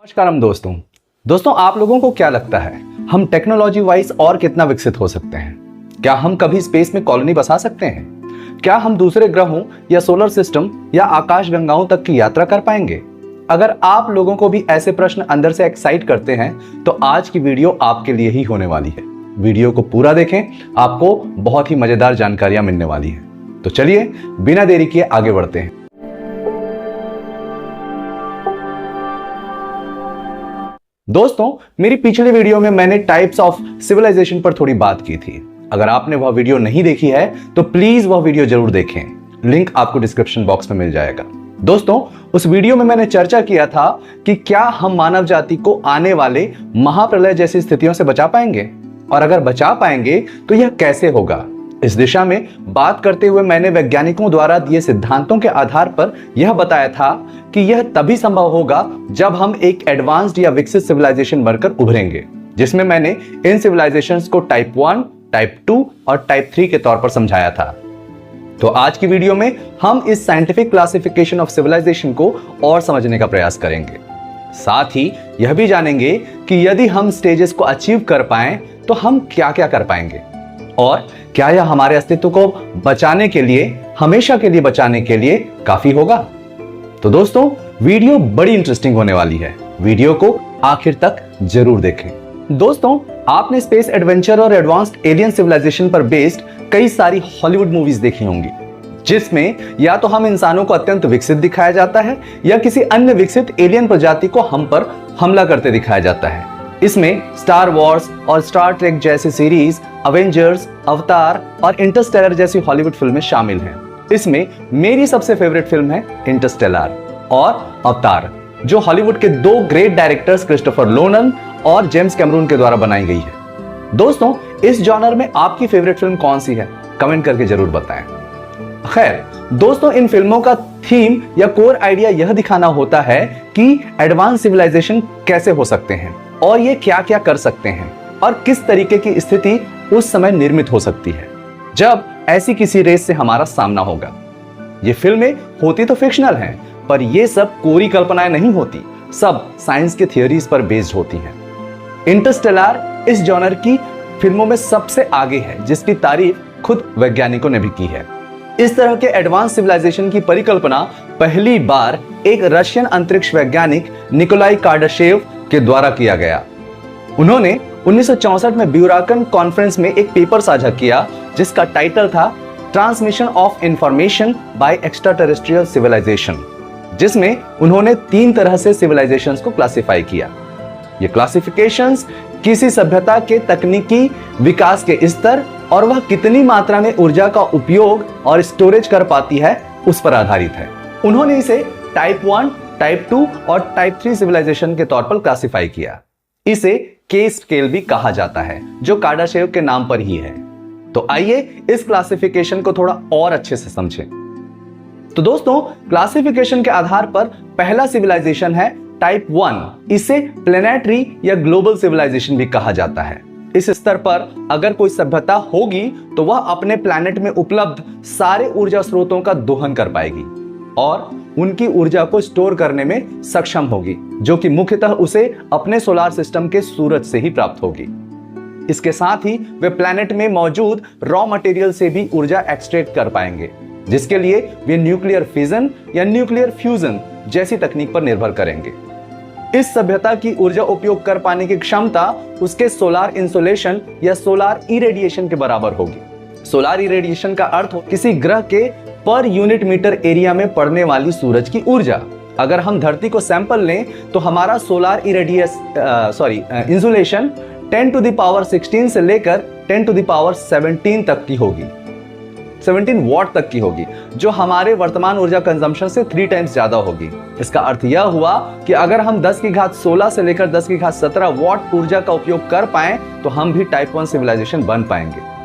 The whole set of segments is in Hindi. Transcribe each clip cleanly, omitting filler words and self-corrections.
नमस्कार दोस्तों। आप लोगों को क्या लगता है हम टेक्नोलॉजी वाइज और कितना विकसित हो सकते हैं? क्या हम कभी स्पेस में कॉलोनी बसा सकते हैं? क्या हम दूसरे ग्रहों या सोलर सिस्टम या आकाश गंगाओं तक की यात्रा कर पाएंगे? अगर आप लोगों को भी ऐसे प्रश्न अंदर से एक्साइट करते हैं तो आज की वीडियो आपके लिए ही होने वाली है। वीडियो को पूरा देखें, आपको बहुत ही मजेदार जानकारियां मिलने वाली हैं। तो चलिए बिना देरी किए आगे बढ़ते हैं। दोस्तों, मेरी पिछली वीडियो में मैंने टाइप्स ऑफ सिविलाइजेशन पर थोड़ी बात की थी। अगर आपने वह वीडियो नहीं देखी है तो प्लीज वह वीडियो जरूर देखें, लिंक आपको डिस्क्रिप्शन बॉक्स में मिल जाएगा। दोस्तों, उस वीडियो में मैंने चर्चा किया था कि क्या हम मानव जाति को आने वाले महाप्रलय जैसी स्थितियों से बचा पाएंगे, और अगर बचा पाएंगे तो यह कैसे होगा। इस दिशा में बात करते हुए मैंने वैज्ञानिकों द्वारा दिए सिद्धांतों के आधार पर यह बताया था कि यह तभी संभव होगा जब हम एक एडवांस्ड या विकसित सिविलाइजेशन बनकर उभरेंगे, जिसमें मैंने इन सिविलाइजेशंस को टाइप 1, टाइप 2 और टाइप 3 के तौर पर समझाया था। तो आज की वीडियो में हम इस साइंटिफिक क्लासिफिकेशन ऑफ सिविलाइजेशन को और समझने का प्रयास करेंगे। साथ ही यह भी जानेंगे कि यदि हम स्टेजेस को अचीव कर पाएं तो हम क्या क्या कर पाएंगे, और क्या यह हमारे अस्तित्व को बचाने के लिए, हमेशा के लिए बचाने के लिए काफी होगा। तो वीडियो बड़ी इंटरेस्टिंग होने वाली है। वीडियो को आखिर तक जरूर देखें। दोस्तों, आपने स्पेस एडवेंचर और एडवांस्ड एलियन सिविलाइजेशन पर बेस्ड कई सारी हॉलीवुड मूवीज देखी होंगी, जिसमें या तो हम इंसानों को अत्यंत विकसित दिखाया जाता है या किसी अन्य विकसित एलियन प्रजाति को हम पर हमला करते दिखाया जाता है। इसमें स्टार वॉर्स और स्टार ट्रेक जैसी सीरीज, अवेंजर्स, अवतार और इंटरस्टेलर जैसी हॉलीवुड फिल्में शामिल हैं। इसमें मेरी सबसे फेवरेट फिल्म है इंटरस्टेलर और अवतार, जो हॉलीवुड के दो ग्रेट डायरेक्टर्स क्रिस्टोफर नोलन और जेम्स कैमरून के द्वारा बनाई गई है। दोस्तों, इस जॉनर में आपकी फेवरेट फिल्म कौन सी है? कमेंट करके जरूर बताएं। खैर दोस्तों, इन फिल्मों का थीम या कोर आइडिया यह दिखाना होता है कि एडवांस सिविलाइजेशन कैसे हो सकते हैं और ये क्या क्या कर सकते हैं, और किस तरीके की स्थिति उस समय निर्मित हो सकती है जब ऐसी किसी रेस से हमारा सामना होगा। ये फिल्में होती तो फिक्शनल हैं, पर ये सब कोरी कल्पनाएं नहीं होती, सब साइंस के थियोरीज पर बेस्ड होती हैं। इंटरस्टेलर इस जॉनर की फिल्मों में सबसे आगे है, जिसकी तारीफ खुद वैज्ञानिकों ने भी की है। इस तरह के एडवांस सिविलाइजेशन की परिकल्पना पहली बार एक रशियन अंतरिक्ष वैज्ञानिक निकोलाई कार्डाशेव के द्वारा किया गया। उन्होंने 1964 में ब्यूराकन कॉन्फ्रेंस में एक पेपर साझा किया, जिसका टाइटल था transmission of information by extra terrestrial civilisation, जिसमें उन्होंने 3 तरह से सिविलाइजेशंस को क्लासिफाई किया। ये क्लासिफिकेशंस किसी सभ्यता के तकनीकी विकास के स्तर और वह कितनी मात्रा में ऊर्जा का उपयोग और स्टोरेज कर पाती है उस पर आधारित है। उन्होंने इसे टाइप 1, टाइप 2 और टाइप 3 सिविलाइजेशन के तौर पर क्लासिफाई किया। इसे के स्केल भी कहा जाता है, जो कार्डाशेव के नाम पर ही है। तो आइए इस क्लासिफिकेशन को थोड़ा और अच्छे से समझें। तो दोस्तों, क्लासिफिकेशन के आधार पर पहला सिविलाइजेशन है टाइप 1। इसे प्लेनेटरी या ग्लोबल सिविलाइजेशन भी कहा जाता है। इस स्तर पर अगर कोई सभ्यता होगी तो वह अपने प्लैनेट में उपलब्ध सारे ऊर्जा स्रोतों का दोहन कर पाएगी और उनकी ऊर्जा को स्टोर करने में सक्षम होगी, जो कि मुख्यतः उसे अपने सोलर सिस्टम के सूरज से ही प्राप्त होगी। इसके साथ ही वे प्लैनेट में मौजूद रॉ मटेरियल से भी ऊर्जा एक्सट्रैक्ट कर पाएंगे, जिसके लिए वे न्यूक्लियर फिजन या न्यूक्लियर फ्यूजन जैसी तकनीक पर निर्भर करेंगे। इस सभ्यता की ऊर्जा उपयोग कर पाने की क्षमता उसके सोलर इंसोलेशन या सोलर इरेडिएशन के बराबर होगी। सोलर इरेडिएशन का अर्थ हो किसी ग्रह के पर यूनिट मीटर एरिया में पड़ने वाली सूरज की ऊर्जा। अगर हम धरती को सैंपल लें तो हमारा solar insulation 10 to the power 16 से लेकर 10 टू द पावर 17 तक की होगी, 17 वॉट तक की होगी, जो हमारे वर्तमान ऊर्जा कंजम्पशन से 3 टाइम्स ज्यादा होगी। इसका अर्थ यह हुआ कि अगर हम 10 की घात 16 से लेकर 10 की घात 17 वॉट ऊर्जा का उपयोग कर पाएं तो हम भी टाइप 1 सिविलाइजेशन बन पाएंगे।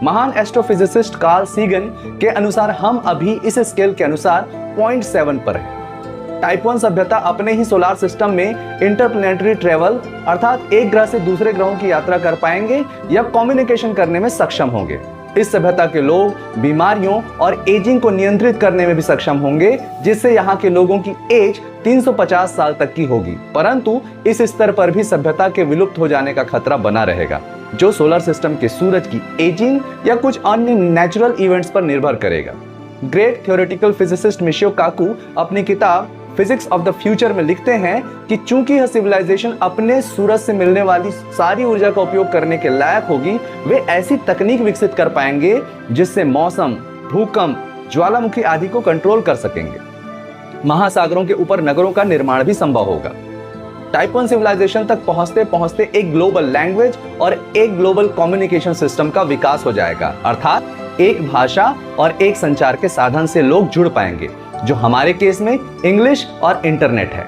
महान एस्ट्रोफिजिसिस्ट कार्ल सीगन के अनुसार हम अभी इस स्केल के अनुसार 0.7 पर हैं। टाइप 1 सभ्यता अपने ही सोलर सिस्टम में इंटरप्लैनेटरी ट्रेवल, अर्थात एक ग्रह से दूसरे ग्रहों की यात्रा कर पाएंगे या कम्युनिकेशन करने में सक्षम होंगे। इस सभ्यता के लोग बीमारियों और एजिंग को नियंत्रित करने में भी सक्षम होंगे, जिससे यहाँ के लोगों की एज 350 साल तक की होगी। परंतु इस स्तर पर भी सभ्यता के विलुप्त हो जाने का खतरा बना रहेगा, जो सोलर सिस्टम के सूरज की एजिंग या कुछ अन्य नेचुरल इवेंट्स पर निर्भर करेगा। ग्रेट थ्योरेटिकल फिजिसिस्ट मिशियो काकू अपनी किताब फिजिक्स ऑफ द फ्यूचर में लिखते हैं कि चूंकि यह सिविलाइजेशन अपने सूरज से मिलने वाली सारी ऊर्जा का उपयोग करने के लायक होगी, वे ऐसी तकनीक विकसित कर पाएंगे जिससे मौसम, भूकंप, ज्वालामुखी आदि को कंट्रोल कर सकेंगे। महासागरों के ऊपर नगरों का निर्माण भी संभव होगा। टाइप 1 सिविलाइजेशन तक पहुंचते पहुंचते एक ग्लोबल लैंग्वेज और एक ग्लोबल कम्युनिकेशन सिस्टम का विकास हो जाएगा, अर्थात एक भाषा और एक संचार के साधन से लोग जुड़ पाएंगे, जो हमारे केस में इंग्लिश और इंटरनेट है।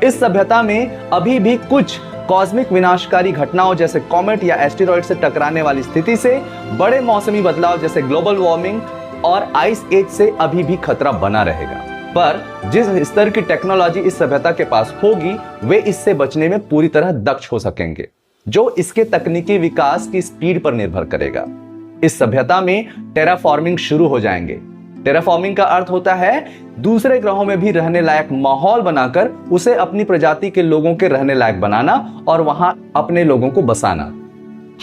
इस सभ्यता में अभी भी कुछ कॉस्मिक विनाशकारी घटनाओं जैसे कॉमेट या एस्टेरॉइड से टकराने वाली स्थिति से, बड़े मौसमी बदलाव जैसे ग्लोबल वार्मिंग और आइस एज से अभी भी खतरा बना रहेगा। पर जिस स्तर की टेक्नोलॉजी इस सभ्यता के पास होगी, वे इससे बचने में पूरी तरह दक्ष हो सकेंगे, जो इसके तकनीकी विकास की स्पीड पर निर्भर करेगा। इस सभ्यता में टेराफॉर्मिंग शुरू हो जाएंगे। टेराफॉर्मिंग का अर्थ होता है दूसरे ग्रहों में भी रहने लायक माहौल बनाकर उसे अपनी प्रजाति के लोगों के रहने लायक बनाना और वहां अपने लोगों को बसाना।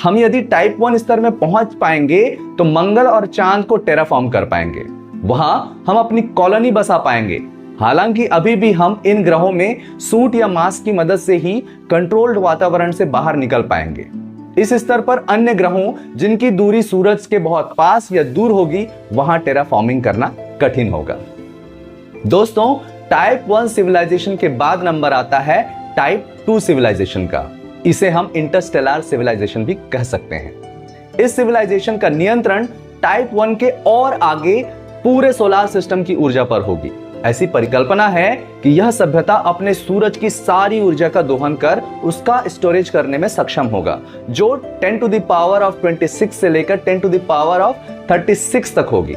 हम यदि टाइप 1 स्तर में पहुंच पाएंगे तो मंगल और चांद को टेराफॉर्म कर पाएंगे, वहां हम अपनी कॉलोनी बसा पाएंगे। हालांकि अभी भी हम इन ग्रहों में सूट या मास्क की मदद से ही कंट्रोल्ड वातावरण से बाहर निकल पाएंगे। इस स्तर पर अन्य ग्रहों जिनकी दूरी सूरज के बहुत पास या दूर होगी, वहां टेराफॉर्मिंग करना कठिन होगा। दोस्तों, टाइप 1 सिविलाइजेशन के बाद नंबर आता है टाइप 2 सिविलाइजेशन का। इसे हम इंटरस्टेलर सिविलाइजेशन भी कह सकते हैं। इस सिविलाइजेशन का नियंत्रण टाइप 1 के और आगे पूरे सोलर सिस्टम की ऊर्जा पर होगी। ऐसी परिकल्पना है कि यह सभ्यता अपने सूरज की सारी ऊर्जा का दोहन कर उसका स्टोरेज करने में सक्षम होगा, जो 10 टू द पावर ऑफ 26 से लेकर 10 टू द पावर ऑफ 36 तक होगी।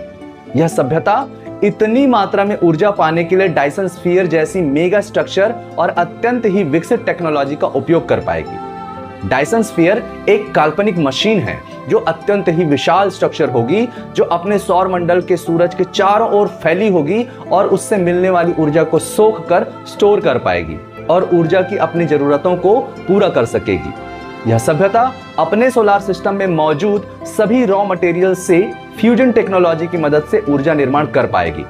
यह सभ्यता इतनी मात्रा में ऊर्जा पाने के लिए डायसन स्फीयर जैसी मेगा स्ट्रक्चर और अत्यंत ही विकसित टेक्नोलॉजी का उपयोग कर पाएगी। डायसन स्फीयर एक काल्पनिक मशीन है जो अत्यंत ही विशाल स्ट्रक्चर होगी, जो अपने सौर मंडल के सूरज के चारों ओर फैली होगी और उससे मिलने वाली ऊर्जा को सोख कर स्टोर कर पाएगी और ऊर्जा की अपनी जरूरतों को पूरा कर सकेगी। यह सभ्यता अपने सोलर सिस्टम में मौजूद सभी रॉ मटेरियल से फ्यूजन टेक्नोलॉजी की मदद से ऊर्जा निर्माण कर पाएगी।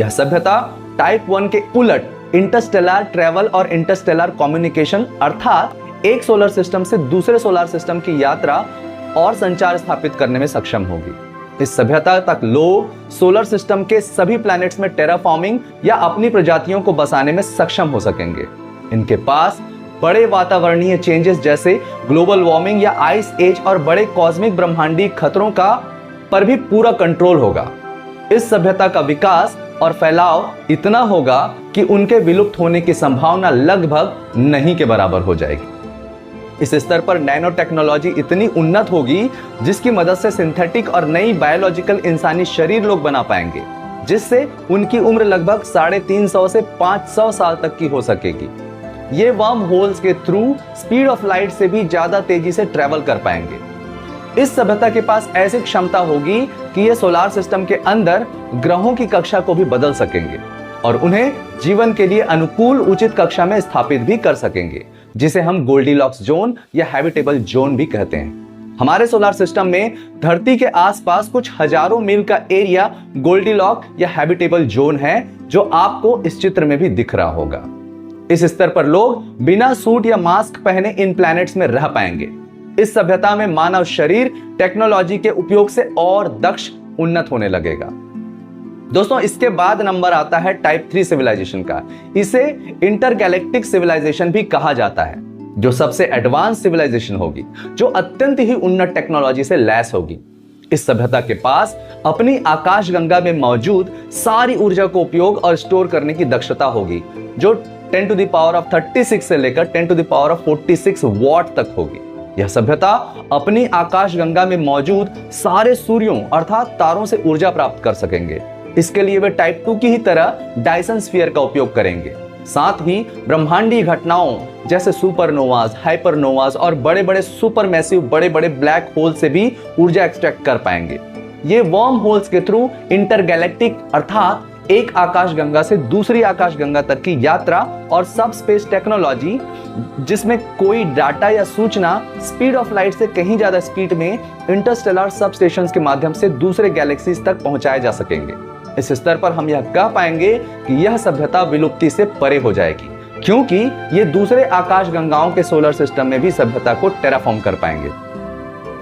यह सभ्यता टाइप 1 के उलट इंटरस्टेलर ट्रैवल और इंटरस्टेलर कम्युनिकेशन, अर्थात एक सोलर सिस्टम से दूसरे सोलर सिस्टम की यात्रा और संचार स्थापित करने में सक्षम होगी। इस सभ्यता तक लोग सोलर सिस्टम के सभी प्लैनेट्स में टेराफॉर्मिंग या अपनी प्रजातियों को बसाने में सक्षम हो सकेंगे। इनके पास बड़े वातावरणीय चेंजेस जैसे ग्लोबल वार्मिंग या आइस एज और बड़े कॉस्मिक ब्रह्मांडीय खतरों का पर भी पूरा कंट्रोल होगा। इस सभ्यता का विकास और फैलाव इतना होगा कि उनके विलुप्त होने की संभावना लगभग नहीं के बराबर हो जाएगी। इस स्तर पर नैनो टेक्नोलॉजी इतनी उन्नत होगी जिसकी मदद से सिंथेटिक और नई बायोलॉजिकल इंसानी शरीर लोग बना पाएंगे, जिससे उनकी उम्र लगभग 350 से 500 साल तक की हो सकेगी। ये वर्म होल्स के थ्रू स्पीड ऑफ लाइट से भी ज्यादा तेजी से ट्रेवल कर पाएंगे। इस सभ्यता के पास ऐसी क्षमता होगी कि ये सोलर सिस्टम के अंदर ग्रहों की कक्षा को भी बदल सकेंगे और उन्हें जीवन के लिए अनुकूल उचित कक्षा में स्थापित भी कर सकेंगे, जिसे हम गोल्डीलॉक्स जोन या हैबिटेबल जोन भी कहते हैं। हमारे सोलर सिस्टम में धरती के आसपास कुछ हजारों मील का एरिया गोल्डीलॉक या हैबिटेबल जोन है, जो आपको इस चित्र में भी दिख रहा होगा। इस स्तर पर लोग बिना सूट या मास्क पहने इन प्लैनेट्स में रह पाएंगे। इस सभ्यता में मानव शरीर टेक्नोलॉजी के उपयोग से और दक्ष उन्नत होने लगेगा। दोस्तों, इसके बाद नंबर आता है टाइप 3 सिविलाइजेशन का। इसे इंटरगैलेक्टिक सिविलाइजेशन भी कहा जाता है, जो सबसे एडवांस सिविलाइजेशन होगी, जो अत्यंत ही उन्नत टेक्नोलॉजी से लैस होगी। इस सभ्यता के पास अपनी आकाशगंगा में मौजूद सारी ऊर्जा को उपयोग और स्टोर करने की दक्षता होगी, जो 10 टू द पावर ऑफ 36 से लेकर 10 to the power of 46 watt तक होगी। यह सभ्यता अपनी आकाशगंगा में मौजूद सारे सूर्यों अर्थात तारों से ऊर्जा प्राप्त कर सकेंगे। इसके लिए वे टाइप 2 की ही तरह डायसन स्फीयर का उपयोग करेंगे। साथ ही ब्रह्मांडीय घटनाओं जैसे सुपरनोवाज, हाइपरनोवाज और बड़े बड़े सुपरमैसिव बड़े बड़े ब्लैक होल से भी ऊर्जा एक्सट्रैक्ट कर पाएंगे। ये वर्म होल्स के थ्रू इंटरगैलेक्टिक अर्थात एक आकाशगंगा से दूसरी आकाशगंगा तक की यात्रा और सब स्पेस टेक्नोलॉजी, जिसमें कोई डाटा या सूचना स्पीड ऑफ लाइट से कहीं ज्यादा स्पीड में इंटरस्टेलर सब स्टेशंस के माध्यम से दूसरे गैलेक्सीज तक पहुंचाए जा सकेंगे। इस स्तर पर हम यह कह पाएंगे कि यह सभ्यता विलुप्ति से परे हो जाएगी, क्योंकि ये दूसरे आकाशगंगाओं के सोलर सिस्टम में भी सभ्यता को टेराफॉर्म कर पाएंगे।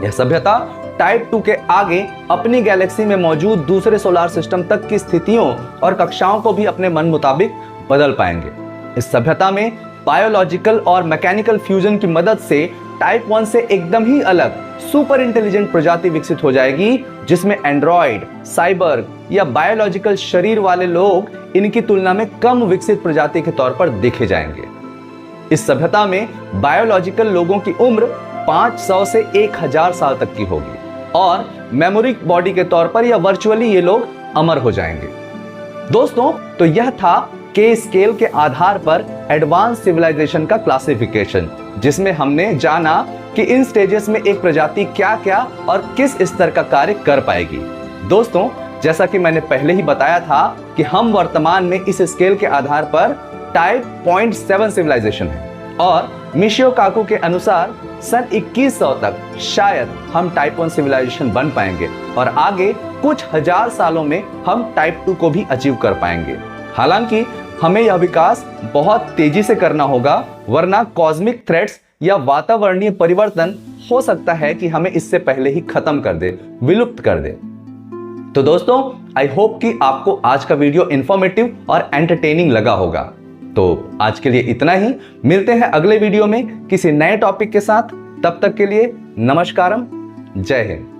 यह सभ्यता टाइप 2 के आगे अपनी गैलेक्सी में मौजूद दूसरे सोलर सिस्टम तक की स्थितियों और कक्षाओं को भी अपने मन मुताबिक बदल पाएंगे। इस सभ्यता में बायोलॉजिकल और मैकेनिकल फ्यूजन की मदद से टाइप 1 से एकदम ही अलग सुपर इंटेलिजेंट प्रजाति विकसित हो जाएगी, जिसमें एंड्रॉइड, साइबर्ग या बायोलॉजिकल शरीर वाले लोग इनकी तुलना में कम विकसित प्रजाति के तौर पर देखे जाएंगे। इस सभ्यता में बायोलॉजिकल लोगों की उम्र 500 से 1000 साल तक की होगी और मेमोरिक बॉडी के तौर पर या वर्चुअली ये लोग अमर हो जाएंगे। दोस्तों, तो यह था के स्केल के आधार पर एडवांस सिविलाइजेशन का क्लासिफिकेशन, जिसमें हमने जाना कि इन स्टेजेस में एक प्रजाति क्या क्या और किस स्तर का कार्य कर पाएगी। दोस्तों, जैसा कि मैंने पहले ही बताया था कि हम वर्तमान में इस स्केल के आधार पर टाइप 0.7 सिविलाइजेशन है और मिशियो काकू के अनुसार सन 2100 तक शायद हम टाइप 1 सिविलाइजेशन बन पाएंगे और आगे कुछ हजार सालों में हम टाइप 2 को भी अचीव कर पाएंगे। हालांकि हमें यह विकास बहुत तेजी से करना होगा, वरना कॉस्मिक थ्रेट्स या वातावरणीय परिवर्तन हो सकता है कि हमें इससे पहले ही खत्म कर दे, विलुप्त कर दे। तो दोस्तों, आई होप कि आपको आज का वीडियो इंफॉर्मेटिव और एंटरटेनिंग लगा होगा। तो आज के लिए इतना ही, मिलते हैं अगले वीडियो में किसी नए टॉपिक के साथ। तब तक के लिए नमस्कारम, जय हिंद।